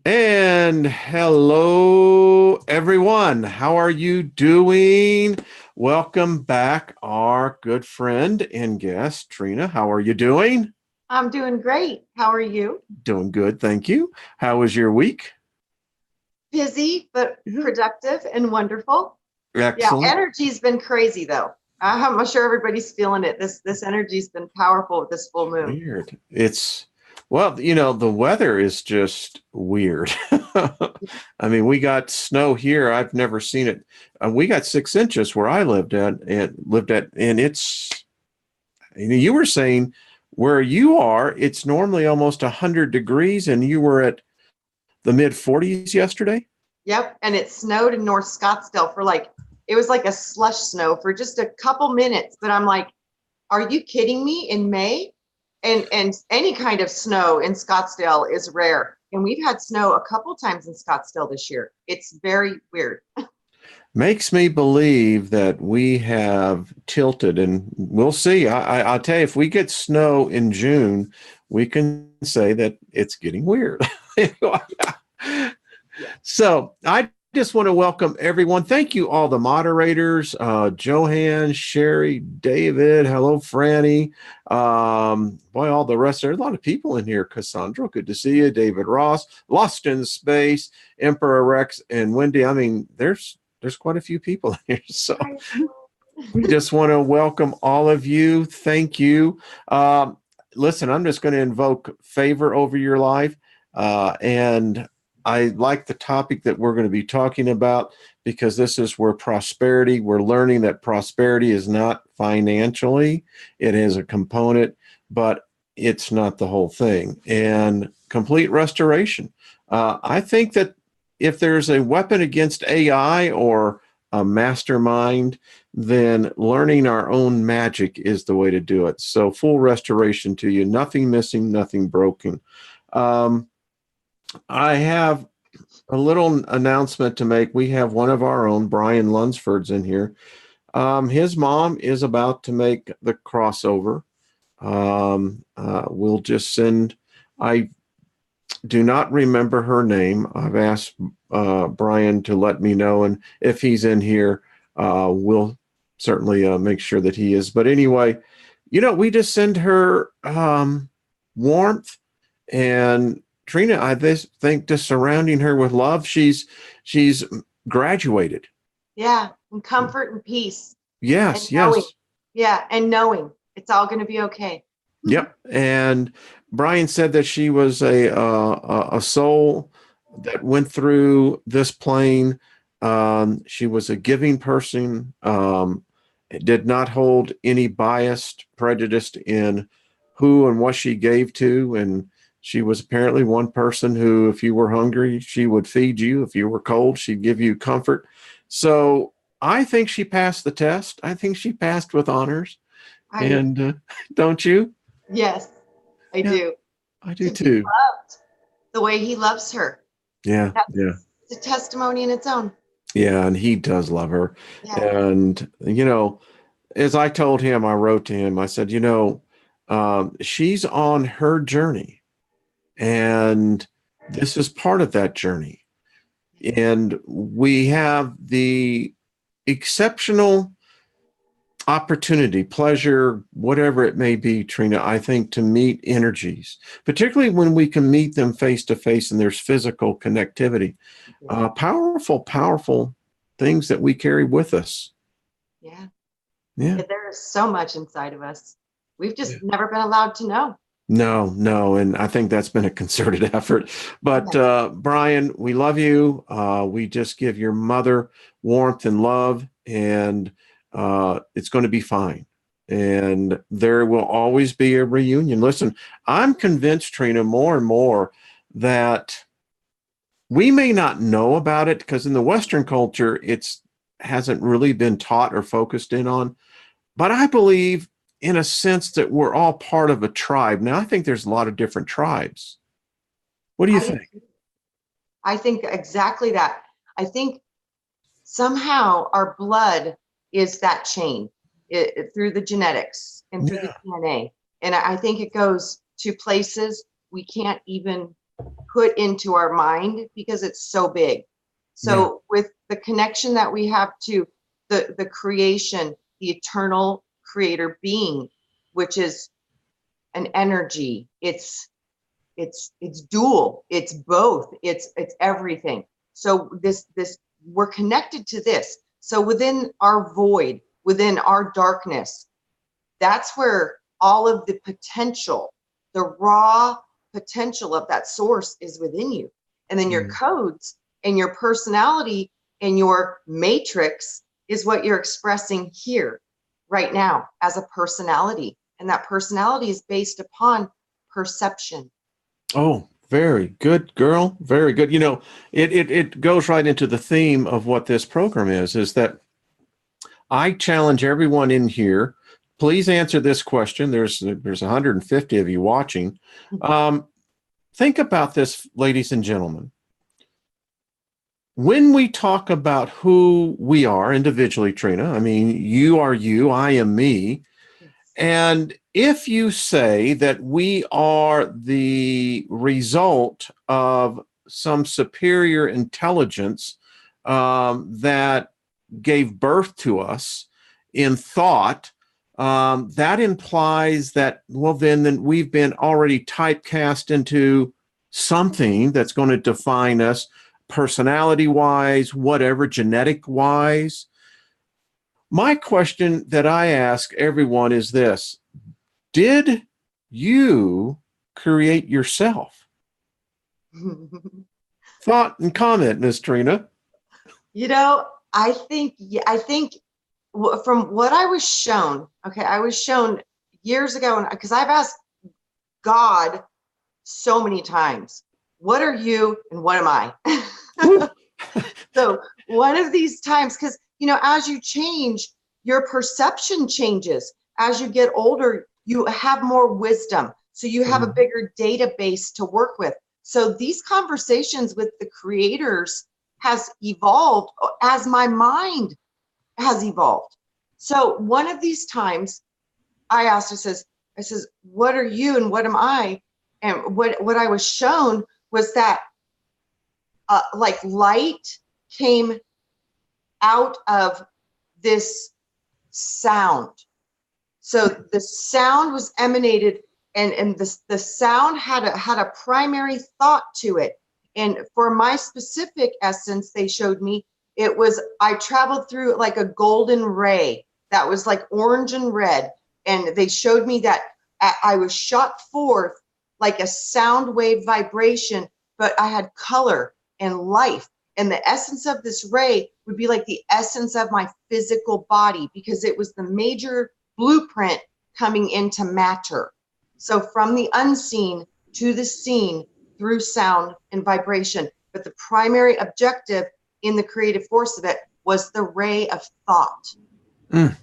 And hello, everyone. How are you doing? Welcome back, our good friend and guest, Trina. How are you doing? I'm doing great. How are you? Doing good, thank you. How was your week? Busy, but Yeah. productive and wonderful. Yeah, Excellent. energy's been crazy though. I'm sure everybody's feeling it. This energy's been powerful with this full moon. Weird. The weather is just weird. I mean, we got snow here. I've never seen it. We got 6 inches where I and you were saying where you are, it's normally almost 100 degrees, and you were at the mid 40s yesterday. Yep, and it snowed in North Scottsdale for it was like a slush snow for just a couple minutes. But I'm like, are you kidding me? In May? And any kind of snow in Scottsdale is rare. And we've had snow a couple times in Scottsdale this year. It's very weird. Makes me believe that we have tilted, and we'll see. I'll tell you, if we get snow in June, we can say that it's getting weird. So I just want to welcome everyone. Thank you, all the moderators, Johan, Sherry, David. Hello, Franny. Boy, all the rest. There's a lot of people in here. Cassandra, good to see you. David Ross, Lost in Space, Emperor Rex, and Wendy. I mean, there's quite a few people here. So we just want to welcome all of you. Thank you. Listen, I'm just going to invoke favor over your life. And I like the topic that we're going to be talking about because this is where we're learning that prosperity is not financially, it is a component, but it's not the whole thing. And complete restoration. I think that if there's a weapon against AI or a mastermind, then learning our own magic is the way to do it. So full restoration to you, nothing missing, nothing broken. Um, I have a little announcement to make. We have one of our own, Brian Lunsford's in here. His mom is about to make the crossover. We'll just send, I do not remember her name. I've asked Brian to let me know, and if he's in here, we'll certainly make sure that he is. But anyway, we just send her warmth and Trina. I just think just surrounding her with love. She's graduated. Yeah, and comfort and peace and Yes, knowing. yes. Yeah, and knowing it's all going to be okay. Yep. And Brian said that she was a soul that went through this plane. She was a giving person. Did not hold any biased, prejudice in who and what she gave to. And she was apparently one person who, if you were hungry, she would feed you. If you were cold, she'd give you comfort. So I think she passed the test. I think she passed with honors. I do. And don't you? Yes, I Yeah, do. I do To be too. loved the way he loves her. Yeah, yeah, That's a testimony in its own. yeah. And he does love her. Yeah. And, as I told him, I wrote to him, I said, she's on her journey. And this is part of that journey. And we have the exceptional opportunity, pleasure, whatever it may be, Trina, I think to meet energies, particularly when we can meet them face to face and there's physical connectivity, Yeah. powerful, powerful things that we carry with us. Yeah. Yeah. Yeah, there is so much inside of us. We've Yeah. just never been allowed to know. No, no. And I think that's been a concerted effort. But Yes. Brian, we love you. We just give your mother warmth and love, and it's going to be fine. And there will always be a reunion. Listen, I'm convinced, Trina, more and more that we may not know about it because in the Western culture, it's hasn't really been taught or focused in on. But I believe, in a sense, that we're all part of a tribe. Now, I think there's a lot of different tribes. What do you I do think? too. I think exactly that. I think somehow our blood is that chain through the genetics and through the Yeah. DNA. And I think it goes to places we can't even put into our mind because it's so big. So with the connection that we have to the creation, the eternal creator being, which is an energy, it's dual, it's both, it's everything. So this we're connected to this. So within our void, within our darkness, that's where all of the potential, the raw potential of that source is within you. And then your codes and your personality and your matrix is what you're expressing here right now as a personality. And that personality is based upon perception. Oh, very good, girl. Very good. You know, it goes right into the theme of what this program is that I challenge everyone in here. Please answer this question. There's 150 of you watching. Think about this, ladies and gentlemen. When we talk about who we are individually, Trina, I mean, you are you, I am me. And if you say that we are the result of some superior intelligence that gave birth to us in thought, that implies that, well, then we've been already typecast into something that's going to define us personality-wise, whatever, genetic-wise. My question that I ask everyone is this: did you create yourself? Thought and comment, Miss Trina. You know, I think from what I was shown, okay, I was shown years ago, because I've asked God so many times, what are you and what am I? So one of these times, because, you know, as you change, your perception changes. As you get older, you have more wisdom. So you have a bigger database to work with. So these conversations with the creators has evolved as my mind has evolved. So one of these times I asked, I says, what are you and what am I? And what I was shown was that like light came out of this sound. So the sound was emanated, and the sound had a primary thought to it. And for my specific essence, they showed me, it was, I traveled through like a golden ray that was like orange and red. And they showed me that I was shot forth like a sound wave vibration, but I had color and life. And the essence of this ray would be like the essence of my physical body, because it was the major blueprint coming into matter. So from the unseen to the seen through sound and vibration. But the primary objective in the creative force of it was the ray of thought. And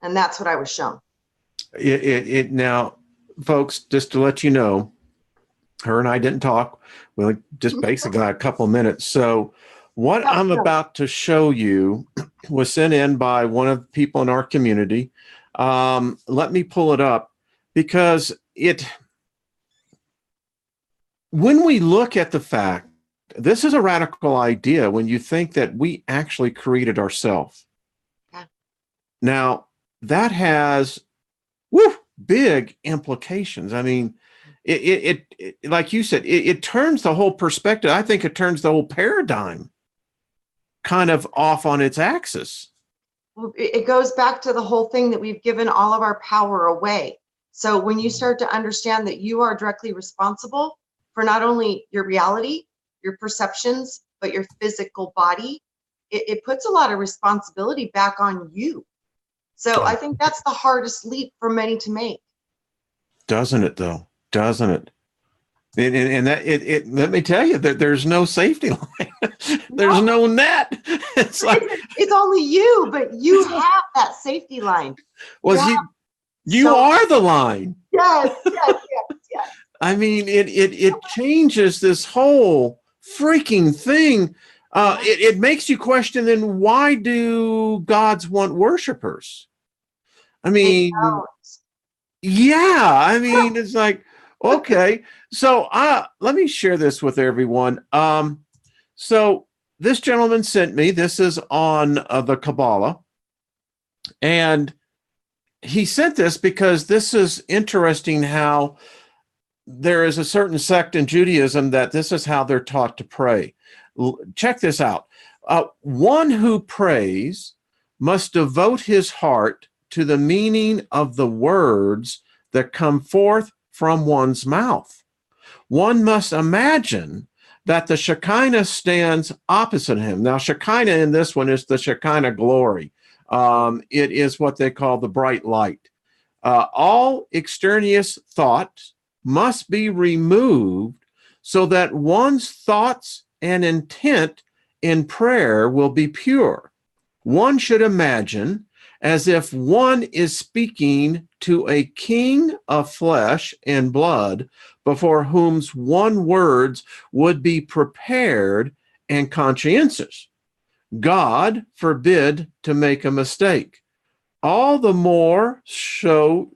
that's what I was shown. Now, folks, just to let you know, her and I didn't talk. We just basically got a couple of minutes. So what I'm about to show you was sent in by one of the people in our community. Let me pull it up, because when we look at the fact, this is a radical idea when you think that we actually created ourselves. Yeah. Now, that has big implications. I mean, it like you said, it turns the whole perspective. I think it turns the whole paradigm kind of off on its axis. Well, it goes back to the whole thing that we've given all of our power away. So when you start to understand that you are directly responsible for not only your reality, your perceptions, but your physical body, it puts a lot of responsibility back on you. So I think that's the hardest leap for many to make. Doesn't it though? Doesn't it? And that let me tell you that there's no safety line. There's no net. It's like it's only you, but you have that safety line. Well, you are the line. Yes. I mean, it changes this whole freaking thing. It makes you question, then why do gods want worshipers? I mean, yeah, I mean, it's like, okay, So let me share this with everyone. So this gentleman sent me, this is on the Kabbalah, and he sent this because this is interesting how there is a certain sect in Judaism that this is how they're taught to pray. Check this out. One who prays must devote his heart to the meaning of the words that come forth from one's mouth. One must imagine that the Shekinah stands opposite him. Now, Shekinah in this one is the Shekinah glory. It is what they call the bright light. All extraneous thoughts must be removed so that one's thoughts and intent in prayer will be pure. One should imagine as if one is speaking to a king of flesh and blood before whom's one words would be prepared and conscientious. God forbid to make a mistake. All the more, so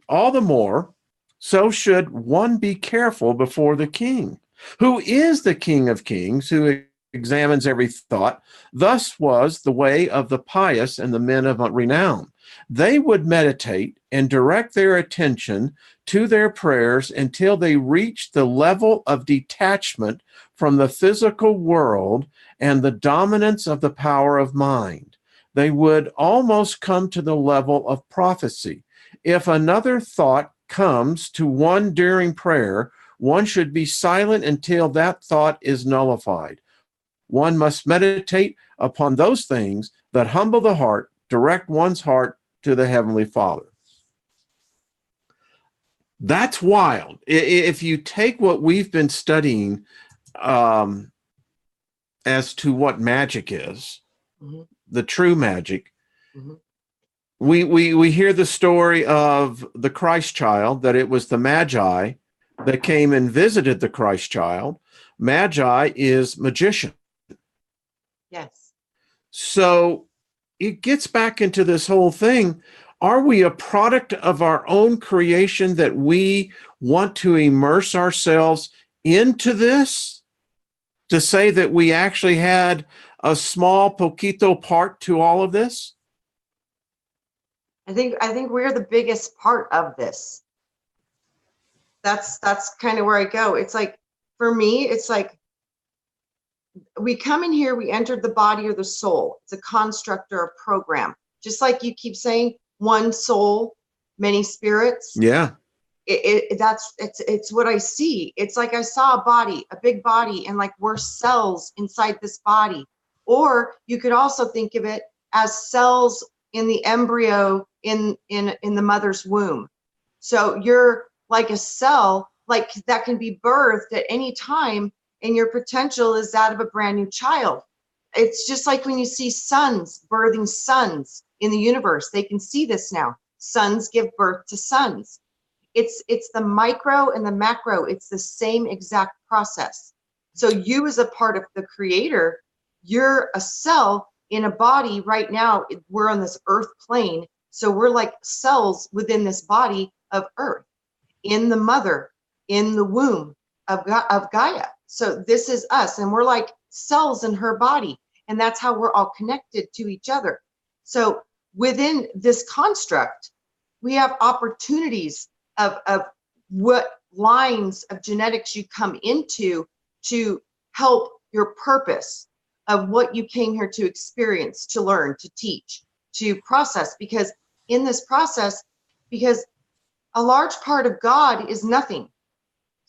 should one be careful before the king, who is the King of Kings, who examines every thought. Thus was the way of the pious and the men of renown. They would meditate and direct their attention to their prayers until they reached the level of detachment from the physical world and the dominance of the power of mind. They would almost come to the level of prophecy. If another thought comes to one during prayer, one should be silent until that thought is nullified. One must meditate upon those things that humble the heart, direct one's heart to the Heavenly Father. That's wild. If you take what we've been studying as to what magic is, mm-hmm. the true magic, mm-hmm. we hear the story of the Christ child, that it was the Magi that came and visited the Christ child. Magi is magician. Yes. So it gets back into this whole thing. Are we a product of our own creation that we want to immerse ourselves into this to say that we actually had a small poquito part to all of this? I think we're the biggest part of this. That's kind of where I go. It's like, for me, it's like, we come in here, we entered the body or the soul. It's a construct or a program. Just like you keep saying, one soul, many spirits. Yeah. It's what I see. It's like I saw a body, a big body, and like we're cells inside this body. Or you could also think of it as cells in the embryo in the mother's womb. So you're like a cell, like that can be birthed at any time, and your potential is that of a brand new child. It's just like when you see suns birthing suns in the universe. They can see this now. Suns give birth to suns. It's the micro and the macro. It's the same exact process. So you, as a part of the creator, you're a cell in a body right now. We're on this earth plane. So we're like cells within this body of earth, in the mother, in the womb of Gaia. So this is us, and we're like cells in her body, and that's how we're all connected to each other. So within this construct, we have opportunities of what lines of genetics you come into to help your purpose of what you came here to experience, to learn, to teach, to process. Because in this process, because a large part of God is nothing.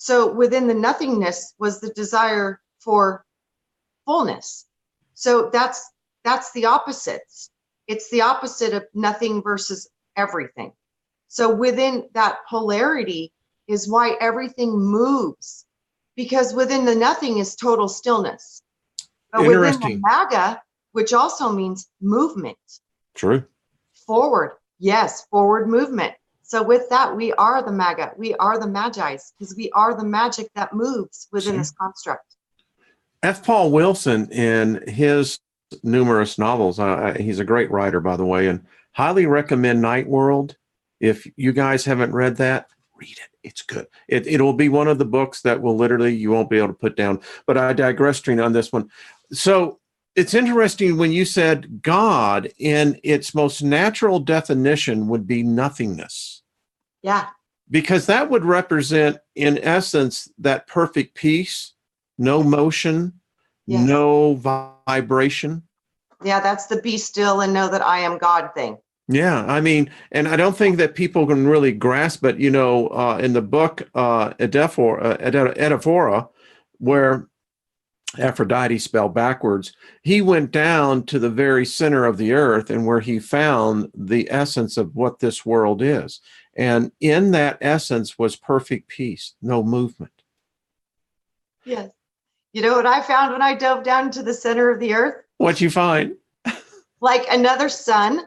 So within the nothingness was the desire for fullness. So that's the opposites. It's the opposite of nothing versus everything. So within that polarity is why everything moves, because within the nothing is total stillness. But within the MAGA, which also means movement. True. Forward. Yes, forward movement. So with that, we are the MAGA. We are the Magi's, because we are the magic that moves within this construct. F. Paul Wilson, in his numerous novels, he's a great writer, by the way, and highly recommend Night World. If you guys haven't read that, read it. It's good. It'll be one of the books that will literally, you won't be able to put down. But I digress, Trina, on this one. So it's interesting when you said God in its most natural definition would be nothingness. Yeah. Because that would represent, in essence, that perfect peace, no motion, Yes. no vibration. Yeah, that's the be still and know that I am God thing. Yeah, I mean, and I don't think that people can really grasp it. You know, in the book Etaphora, where Aphrodite spelled backwards, he went down to the very center of the earth and where he found the essence of what this world is. And in that essence was perfect peace, no movement. Yes. You know what I found when I dove down into the center of the earth? What'd you find? Like another sun.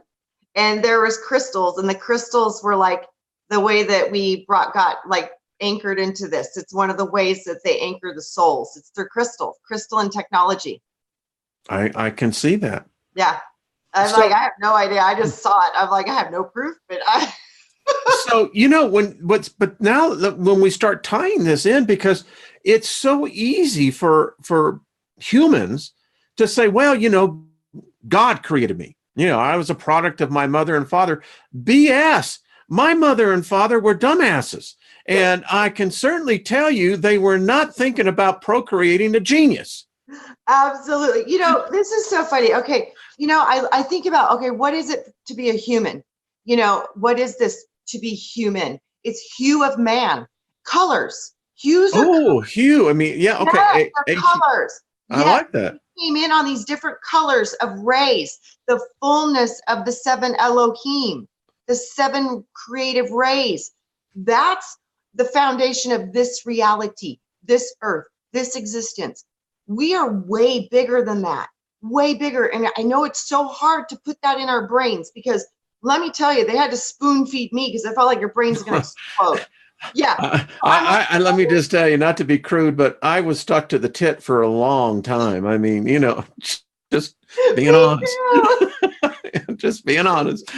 And there was crystals, and the crystals were like the way that we got like anchored into this. It's one of the ways that they anchor the souls. It's through crystal and technology. I can see that. Yeah. I have no idea. I just saw it. I'm like, I have no proof, but I. So, you know, but now when we start tying this in, because it's so easy for humans to say, well, you know, God created me. You know, I was a product of my mother and father. BS. My mother and father were dumbasses. And I can certainly tell you they were not thinking about procreating a genius. Absolutely. You know, this is so funny. Okay. You know, I think about, okay, what is it to be a human? You know, what is this to be human? It's hue of man, colors, hues. Hue. I mean, yeah. Okay. Yeah, colors. I like that. Came in on these different colors of rays, the fullness of the 7 Elohim, the 7 creative rays. That's the foundation of this reality, this earth, this existence. We are way bigger than that, way bigger. And I know it's so hard to put that in our brains, because let me tell you, they had to spoon feed me because I felt like your brain's going to explode. Yeah. Let me just tell you, not to be crude, but I was stuck to the tit for a long time. I mean, you know, just being honest. Just being honest.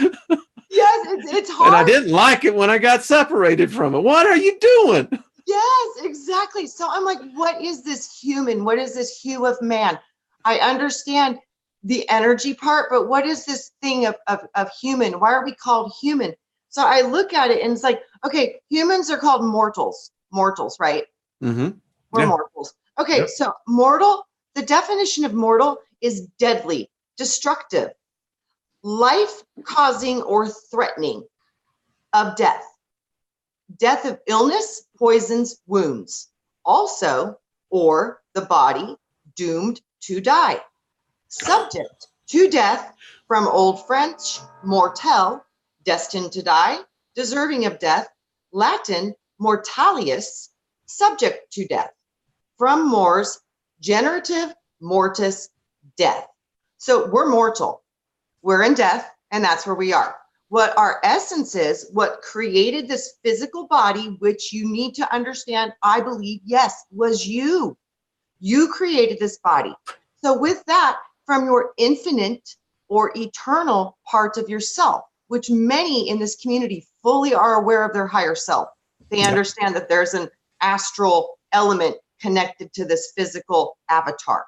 Yes, it's hard. And I didn't like it when I got separated from it. What are you doing? Yes, exactly. So I'm like, what is this human? What is this hue of man? I understand the energy part, but what is this thing of human? Why are we called human? So I look at it and it's like, okay, humans are called mortals, right? Mm-hmm. We're mortals. Okay, So mortal, the definition of mortal is deadly, destructive, life-causing or threatening, of death. Death of illness, poisons, wounds. Also, or the body doomed to die. Subject to death, from Old French, mortel, destined to die, deserving of death. Latin, mortalius, subject to death. From mors, generative, mortis, death. So we're mortal. We're in death, and that's where we are. What our essence is, what created this physical body, which you need to understand, I believe, yes, was you. You created this body. So with that, from your infinite or eternal part of yourself, which many in this community fully are aware of their higher self. They understand that there's an astral element connected to this physical avatar.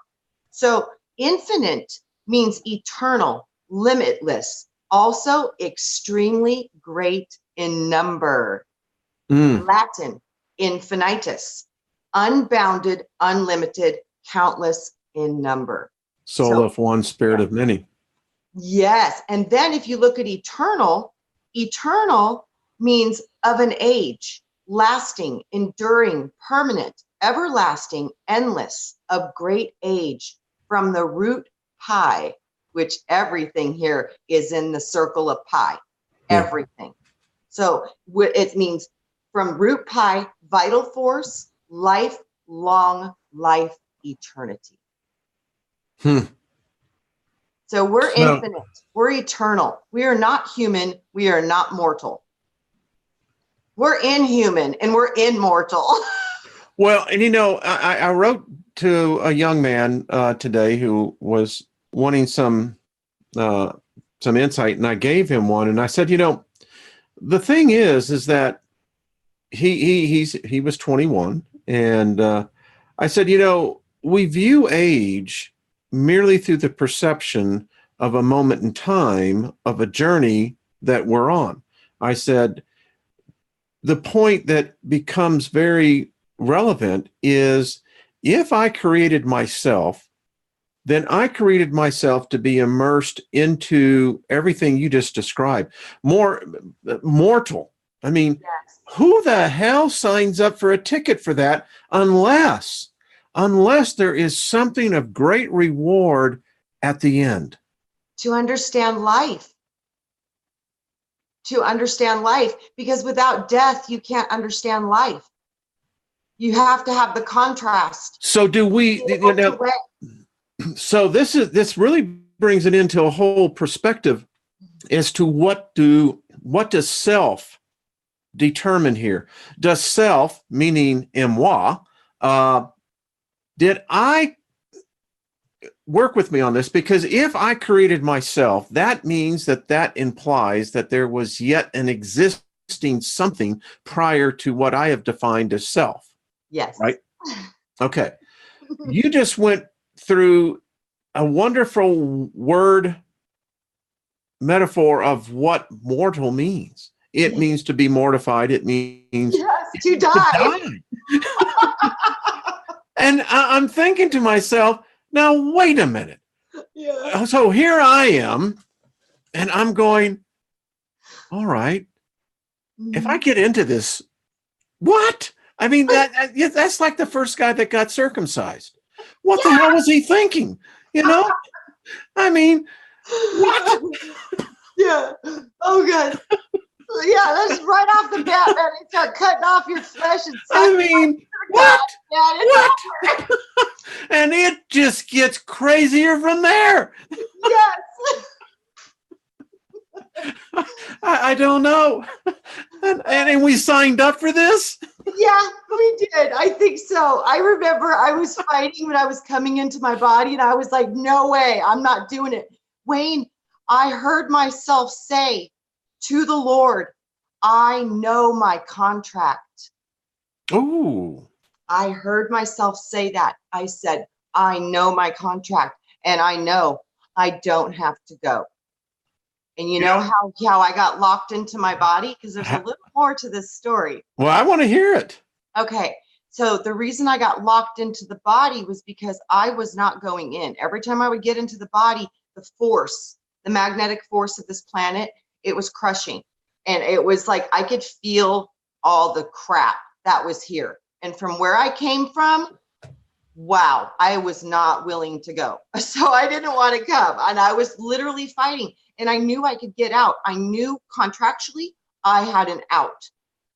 So infinite means eternal, limitless, also extremely great in number. Latin, infinitus, unbounded, unlimited, countless in number. Soul of one, spirit of many. Yes. And then if you look at eternal, eternal means of an age, lasting, enduring, permanent, everlasting, endless, of great age, from the root pi, which everything here is in the circle of pi, everything. So it means from root pi, vital force, life, long life, eternity. So we're infinite, we're eternal. We are not human, we are not mortal. We're inhuman and we're immortal. Well, and you know, I wrote to a young man today who was wanting some insight, and I gave him one, and I said, you know, the thing is that he was 21, and I said, we view age merely through the perception of a moment in time of a journey that we're on. I said, the point that becomes very relevant is, if I created myself, then I created myself to be immersed into everything you just described. Mortal. I mean, Yes. who the hell signs up for a ticket for that unless there is something of great reward at the end? To understand life. To understand life, because without death, you can't understand life. You have to have the contrast. So do we, so this really brings it into a whole perspective as to what does self determine here? Does self, meaning moi, did I work with me on this? Because if I created myself, that means that implies that there was yet an existing something prior to what I have defined as self. Yes. Right? Okay. You just went through a wonderful word metaphor of what mortal means. It means to be mortified. It means to die. And I'm thinking to myself, now, wait a minute. Yeah. So here I am, and I'm going, all right, if I get into this, what? I mean, that's like the first guy that got circumcised. What the hell was he thinking? I mean, what? Yeah. Oh, God. Yeah, that's right off the bat, man. They start cutting off your flesh and I mean, what? What? And it just gets crazier from there. Yes. I don't know. And we signed up for this? Yeah, we did. I think so. I remember I was fighting when I was coming into my body, and I was like, no way, I'm not doing it. Wayne, I heard myself say to the Lord, I know my contract. Oh. I heard myself say that. I said, I know my contract, and I know I don't have to go. And you know how I got locked into my body? Because there's a little more to this story. Well, I want to hear it. Okay. So the reason I got locked into the body was because I was not going in. Every time I would get into the body, the force, the magnetic force of this planet, it was crushing. And it was like I could feel all the crap that was here. And from where I came from, wow, I was not willing to go. So I didn't want to come. And I was literally fighting. And I knew I could get out. I knew contractually I had an out.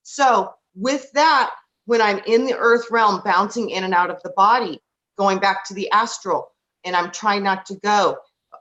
So with that, when I'm in the earth realm, bouncing in and out of the body, going back to the astral, and I'm trying not to go,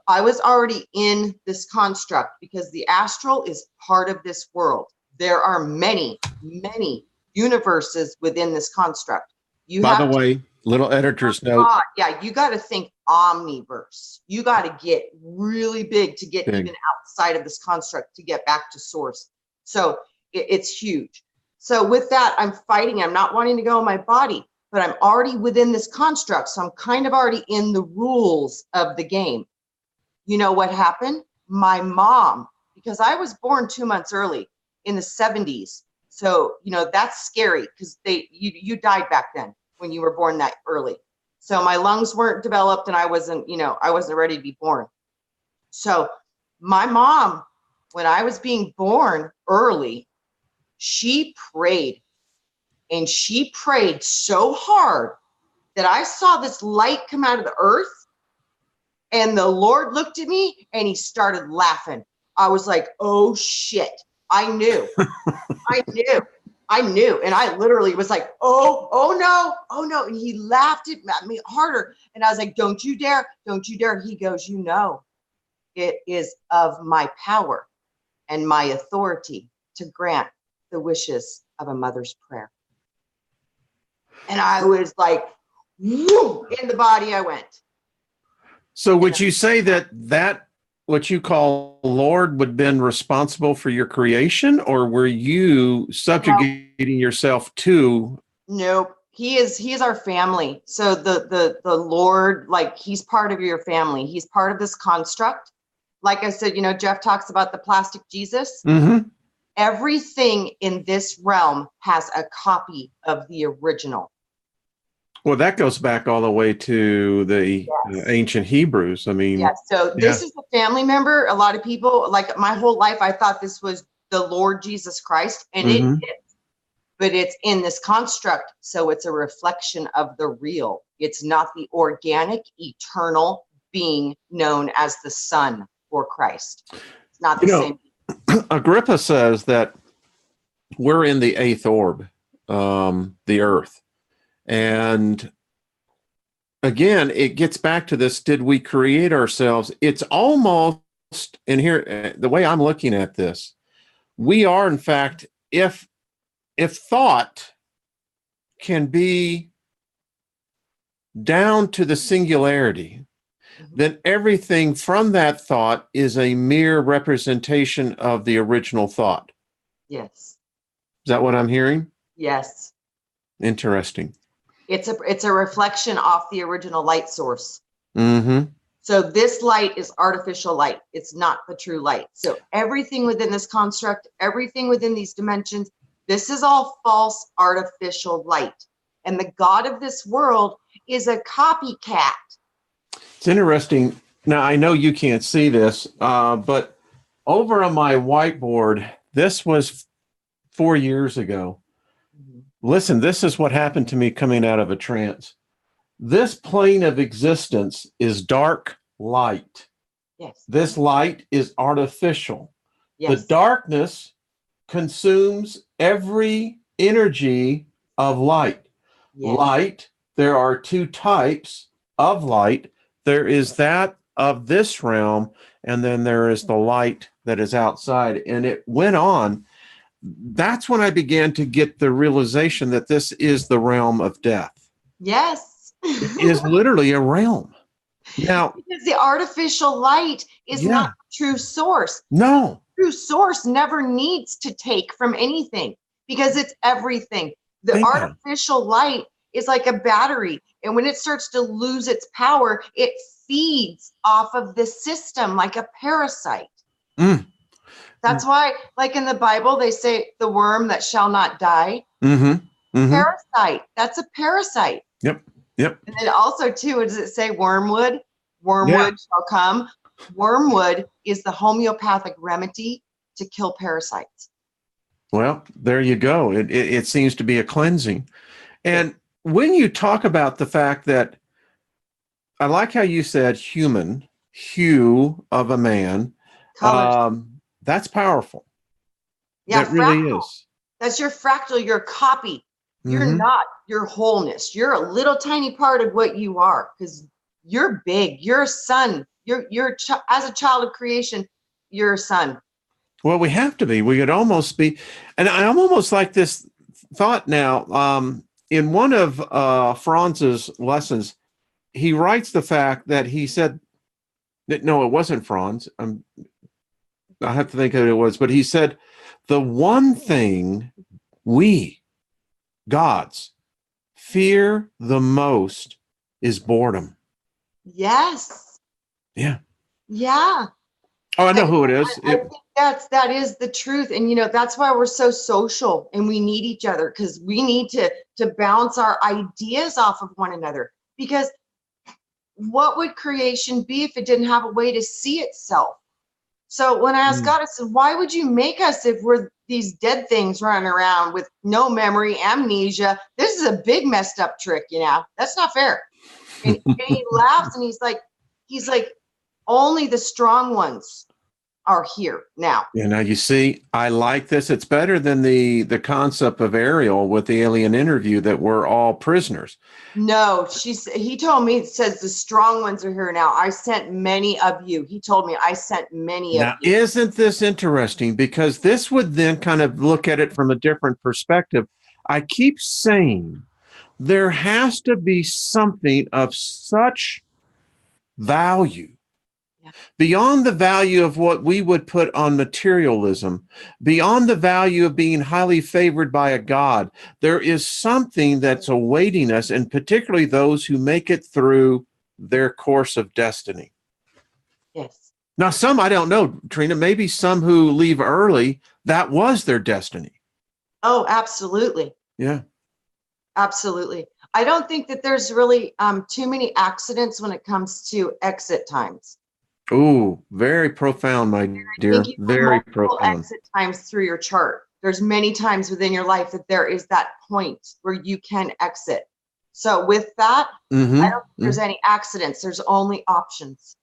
I was already in this construct because the astral is part of this world. There are many, many universes within this construct. By the way, little editor's note. Yeah, you got to think omniverse. You got to get really big to get even outside of this construct to get back to source. So it's huge. So with that, I'm fighting. I'm not wanting to go in my body, but I'm already within this construct. So I'm kind of already in the rules of the game. You know what happened? My mom, because I was born 2 months early in the 70s. So, that's scary because you died back then when you were born that early. So my lungs weren't developed and I wasn't ready to be born. So my mom, when I was being born early, she prayed, and she prayed so hard that I saw this light come out of the earth, and the Lord looked at me and he started laughing. I was like, oh shit. I knew. I knew. And I literally was like, oh no. And he laughed at me harder. And I was like, don't you dare. He goes, it is of my power and my authority to grant the wishes of a mother's prayer. And I was like, whoo, in the body I went. So would you say that what you call Lord would have been responsible for your creation, or were you No, subjugating yourself to? nope. He is our family. So the Lord, like he's part of your family. He's part of this construct. Like I said, Jeff talks about the plastic Jesus. Mm-hmm. Everything in this realm has a copy of the original. Well, that goes back all the way to the Yes. ancient Hebrews. I mean, Yes. So yeah. this is a family member. A lot of people, like my whole life, I thought this was the Lord Jesus Christ, and it Mm-hmm. is, but it's in this construct. So it's a reflection of the real. It's not the organic, eternal being known as the Son or Christ. It's not You the know, same. Agrippa says that we're in the eighth orb, the Earth, and again, it gets back to this: did we create ourselves? It's almost, and here, the way I'm looking at this, we are, in fact, if thought can be down to the singularity, then everything from that thought is a mere representation of the original thought. Yes. Is that what I'm hearing? Yes. Interesting. It's a reflection off the original light source. Mm-hmm. So this light is artificial light. It's not the true light. So everything within this construct, everything within these dimensions, this is all false artificial light. And the God of this world is a copycat. It's interesting. Now, I know you can't see this, but over on my whiteboard, this was 4 years ago. Listen, this is what happened to me coming out of a trance. This plane of existence is dark light. Yes. This light is artificial. The Yes. darkness consumes every energy of light. Yes. Light, there are two types of light. There is that of this realm, and then there is the light that is outside. And it went on. That's when I began to get the realization that this is the realm of death. Yes. It is literally a realm. Now, Because the artificial light is not yeah, the true source. no, True source never needs to take from anything because it's everything. The bingo. artificial light is like a battery, and when it starts to lose its power, it feeds off of the system like a parasite. Mm. That's why, like in the Bible, they say the worm that shall not die. Mm-hmm. Mm-hmm. Parasite. That's a parasite. Yep. Yep. And then also, too, what does it say? Wormwood. Yeah. Wormwood shall come. Wormwood is the homeopathic remedy to kill parasites. Well, there you go. It seems to be a cleansing. Yeah. And when you talk about the fact that, I like how you said human, hue of a man, Colors. that's powerful. Yeah, That really fractal. is. That's your fractal, your copy. You're Mm-hmm. not your wholeness. You're a little tiny part of what you are because you're big. You're a son. As a child of creation, you're a son. Well, we have to be. We could almost be. And I'm almost like this thought now. In one of Franz's lessons, he writes the fact that he said that, no, it wasn't Franz. I have to think who it was, but he said, the one thing we, gods, fear the most is boredom. Yes. Yeah. Yeah. Oh, I know I, who it is. I think that is the truth. And that's why we're so social and we need each other because we need to bounce our ideas off of one another. Because what would creation be if it didn't have a way to see itself? So when I asked God, I said, why would you make us if we're these dead things running around with no memory, amnesia? This is a big messed up trick, That's not fair. And he laughs and he's like, only the strong ones are here now. Now you see, I like this. It's better than the concept of Ariel with the alien interview that we're all prisoners. No, he told me, it says the strong ones are here now. I sent many of you. He told me I sent many of Now, you. isn't this interesting? Because this would then kind of look at it from a different perspective. I keep saying there has to be something of such value Yeah. Beyond the value of what we would put on materialism, beyond the value of being highly favored by a God, there is something that's awaiting us, and particularly those who make it through their course of destiny. Yes. Now, some, I don't know, Trina, maybe some who leave early, that was their destiny. Oh, absolutely. Yeah. Absolutely. I don't think that there's really too many accidents when it comes to exit times. Oh, very profound, my I think dear. you have Very multiple profound. exit times through your chart. There's many times within your life that there is that point where you can exit. So with that, I don't think there's any accidents. There's only options.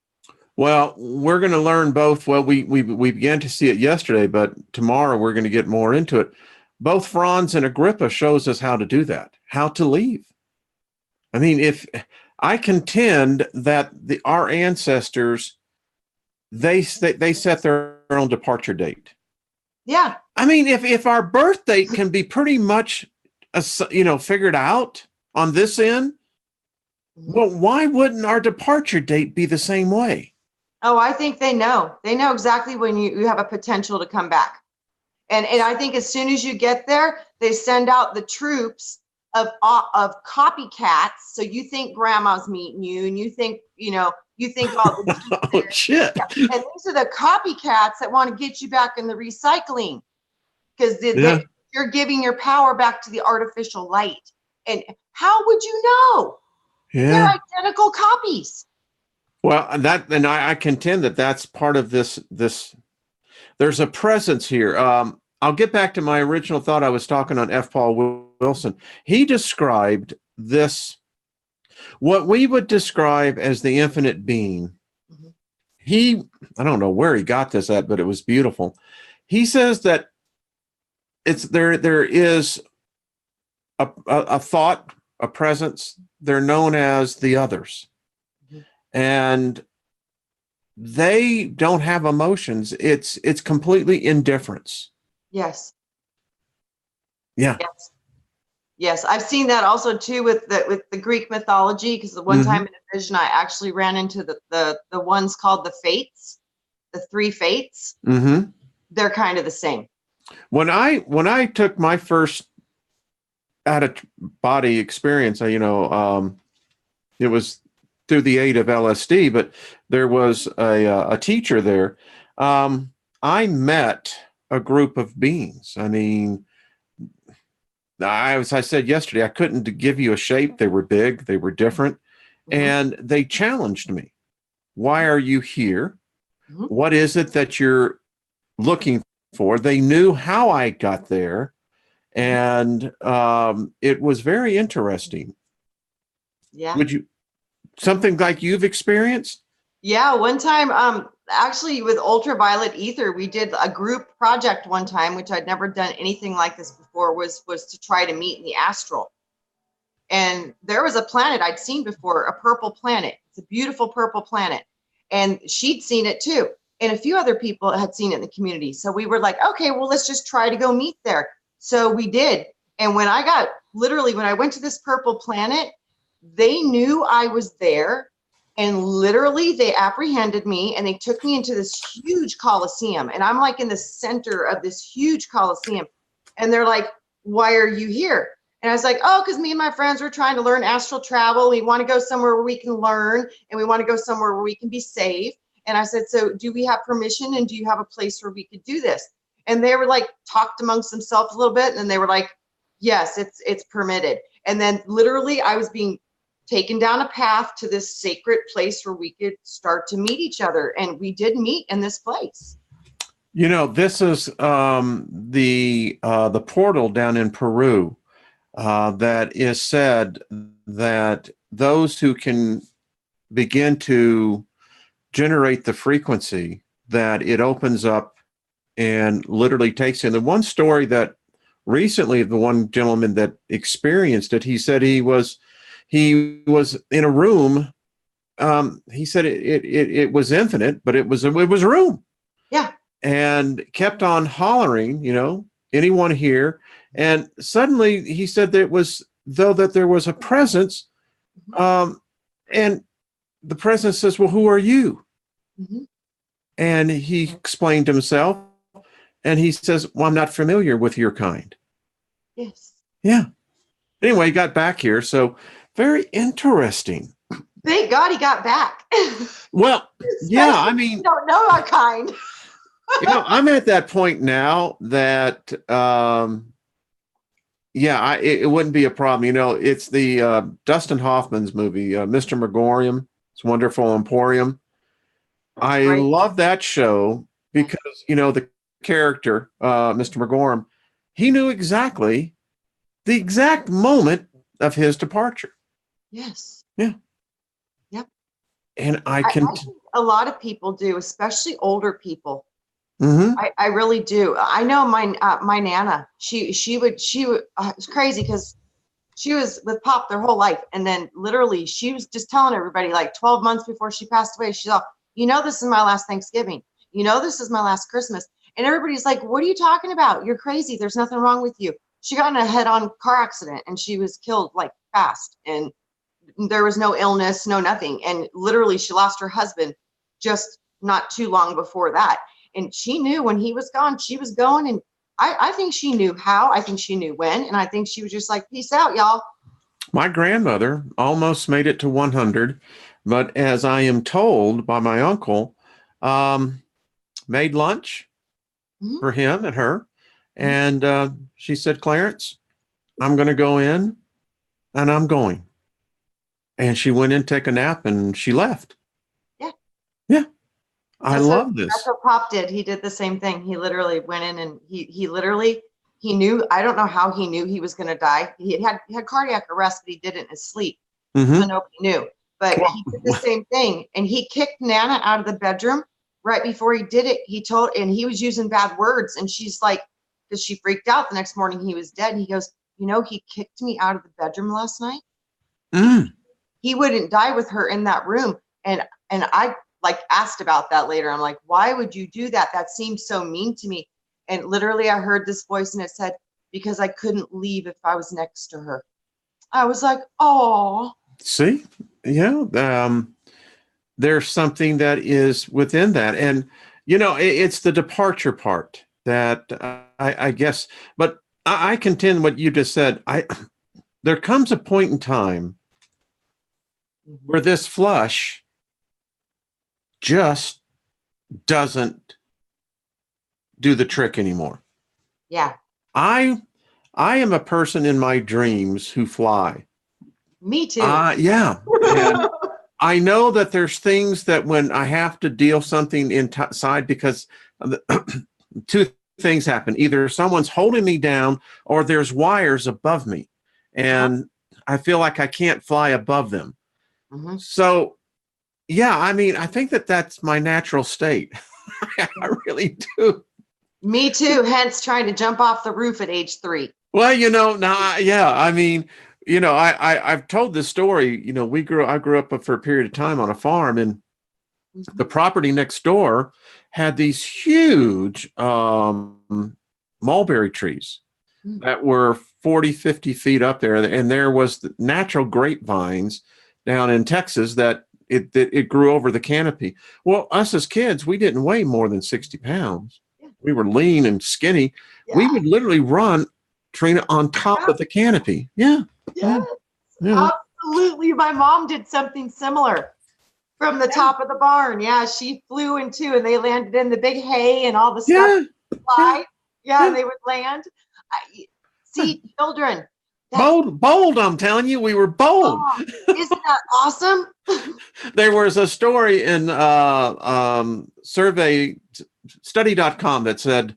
Well, we're going to learn both. Well, we began to see it yesterday, but tomorrow we're going to get more into it. Both Franz and Agrippa shows us how to do that, how to leave. I mean, if I contend that our ancestors, they set their own departure date. Yeah. I mean, if our birth date can be pretty much, figured out on this end, well, why wouldn't our departure date be the same way? Oh, I think they know. They know exactly when you have a potential to come back. And I think as soon as you get there, they send out the troops of copycats. So you think grandma's meeting you, and you think all the Oh, shit. yeah. And these are the copycats that want to get you back in the recycling, because you're giving your power back to the artificial light. And how would you know? Yeah. They're identical copies. Well, I contend that that's part of this. There's a presence here. I'll get back to my original thought. I was talking on F. Paul Wilson. He described this, what we would describe as the infinite being. I don't know where he got this at, but it was beautiful. He says that there is a thought, a presence. They're known as the others. And they don't have emotions. It's completely indifference. Yes. Yeah. Yes. I've seen that also too with the Greek mythology, because the one time in a vision I actually ran into the ones called the Fates, the three Fates. They're kind of the same. When I took my first out of body experience, it was through the aid of LSD, but there was a teacher there. I met a group of beings. I mean, as I said yesterday, I couldn't give you a shape. They were big, they were different, and they challenged me. Why are you here? What is it that you're looking for? They knew how I got there, and it was very interesting. Yeah. Something like you've experienced? Yeah, one time, actually with ultraviolet ether, we did a group project one time, which I'd never done anything like this before, was to try to meet in the astral. And there was a planet I'd seen before, a purple planet. It's a beautiful purple planet. And she'd seen it too. And a few other people had seen it in the community. So we were like, okay, well, let's just try to go meet there. So we did. And when I went to this purple planet, they knew I was there, and literally they apprehended me and they took me into this huge coliseum, and I'm like in the center of this huge coliseum, and they're like, why are you here? And I was like, oh, because me and my friends were trying to learn astral travel. We want to go somewhere where we can learn, and we want to go somewhere where we can be safe. And I said, so do we have permission, and do you have a place where we could do this? And they were like, talked amongst themselves a little bit, and then they were like, yes, it's permitted. And then literally I was being taken down a path to this sacred place where we could start to meet each other. And we did meet in this place. This is the portal down in Peru that is said that those who can begin to generate the frequency, that it opens up and literally takes in. The one story that recently, the one gentleman that experienced it, he said he was in a room. He said it was infinite, but it was a room. Yeah. And kept on hollering, anyone here? And suddenly he said that it was that there was a presence. And the presence says, well, who are you? Mhm. And he explained himself, and he says, well, I'm not familiar with your kind. Yes. Yeah. Anyway, he got back here. So very interesting. Thank God he got back. Well, yeah, Especially I if you mean, don't know our kind. I'm at that point now that, yeah, it wouldn't be a problem. It's the Dustin Hoffman's movie, Mr. Megorium. It's Wonderful Emporium. I Great. love that show Yes. because, the character, Mr. Megorium, he knew exactly the exact moment of his departure. Yes. Yeah. Yep. And I I can, think a lot of people do, especially older people. mm-hmm, I really do. I know my Nana. She would. It's crazy because she was with Pop their whole life, and then literally she was just telling everybody like 12 months before she passed away. She's all, this is my last Thanksgiving. This is my last Christmas, and everybody's like, "What are you talking about? You're crazy. There's nothing wrong with you." She got in a head-on car accident, and she was killed like fast, and there was no illness, no nothing, and literally she lost her husband just not too long before that. And she knew when he was gone, she was going. And I think she knew how. I think she knew when. And I think she was just like, peace out, y'all. my grandmother almost made it to 100, but as I am told by my uncle, um, made lunch Mhm, for him and her. mhm. And she said, Clarence, I'm going to go in and I'm going. And she went in, take a nap, and she left. Yeah. Yeah. I That's what love that's this. what Pop did. He did the same thing. He literally went in and he knew. I don't know how he knew he was going to die. He had cardiac arrest, but he did it in his sleep, so Mm-hmm. nobody knew. But he did the Well, same thing, and he kicked Nana out of the bedroom right before he did it. And he was using bad words, and she's like, because she freaked out the next morning, he was dead. And he goes, he kicked me out of the bedroom last night. mm, He wouldn't die with her in that room. And I like asked about that later. I'm like, why would you do that? That seemed so mean to me. And literally I heard this voice and it said, because I couldn't leave if I was next to her. I was like, oh. see, yeah, there's something that is within that. And, it's the departure part that I guess, but I contend what you just said. There comes a point in time where this flush just doesn't do the trick anymore. Yeah, I I am a person in my dreams who fly. me too. Yeah. And I know that there's things that when I have to deal something inside because two things happen. Either someone's holding me down or there's wires above me. Uh-huh. And I feel like I can't fly above them. Mhm. So, yeah, I mean, I think that that's my natural state. I really do. Me too. Hence trying to jump off the roof at age 3. Well, now, yeah, I mean, I've told this story. I grew up for a period of time on a farm, and the Mhm. property next door had these huge mulberry trees Mm. that were 40, 50 feet up there. And there was the natural grapevines down in Texas that it grew over the canopy. Well, us as kids, we didn't weigh more than 60 pounds. Yeah. We were lean and skinny. We Yeah. would literally run, Trina, on top of the canopy. Yeah. Yeah. Yes. Yeah. Absolutely. My mom did something similar. From the top of the barn. Yeah, she flew into and they landed in the big hay and all the stuff Yeah. Yeah. fly. Yeah, and Yeah. they would land. See, children, that's Bold, bold, I'm telling you, we were bold. oh, isn't that awesome? There was a story in survey study.com that said,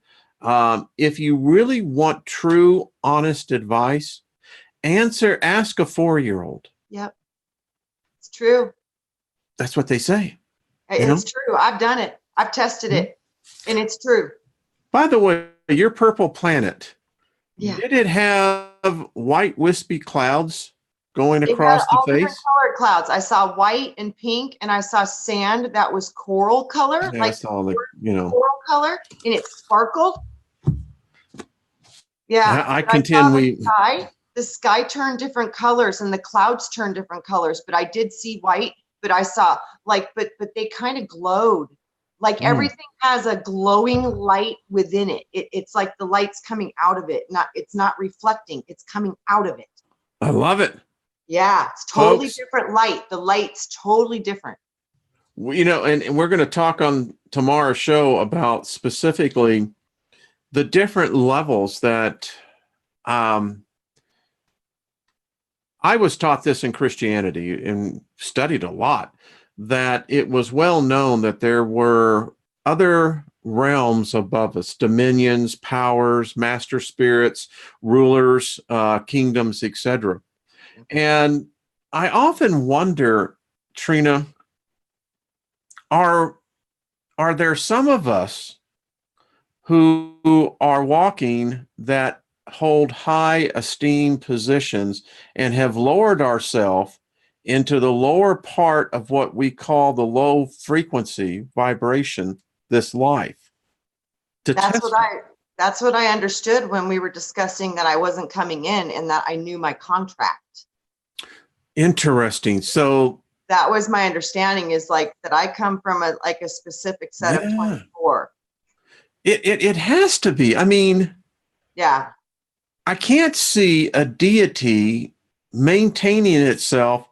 if you really want true, honest advice, ask a 4-year-old. Yep, it's true. That's what they say. It's true. I've done it. I've tested Mhm. it, and it's true. By the way, your purple planet, Yeah, did it have white wispy clouds going it had across the all different face? colored clouds. I saw white and pink, and I saw sand that was coral color, Yeah, I like saw the. coral color, and it sparkled. Yeah, I I saw contend the we. sky. The sky turned different colors and the clouds turned different colors, but I did see white but I saw like, but they kind of glowed. Like everything has a glowing light within it. It's like the light's coming out of it. It's not reflecting. It's coming out of it. I love it. Yeah, it's totally different light. The light's totally different. You know, and we're going to talk on tomorrow's show about specifically the different levels that I was taught this in Christianity and studied a lot, that it was well known that there were other realms above us, dominions, powers, master spirits, rulers, kingdoms, etc. And I often wonder, Trina, are there some of us who are walking that hold high esteem positions and have lowered ourselves into the lower part of what we call the low frequency vibration, this life? That's what I understood when we were discussing that I wasn't coming in and that I knew my contract. Interesting. So that was my understanding, is like that I come from a specific set of 24. It has to be. I mean, yeah. I can't see a deity maintaining itself.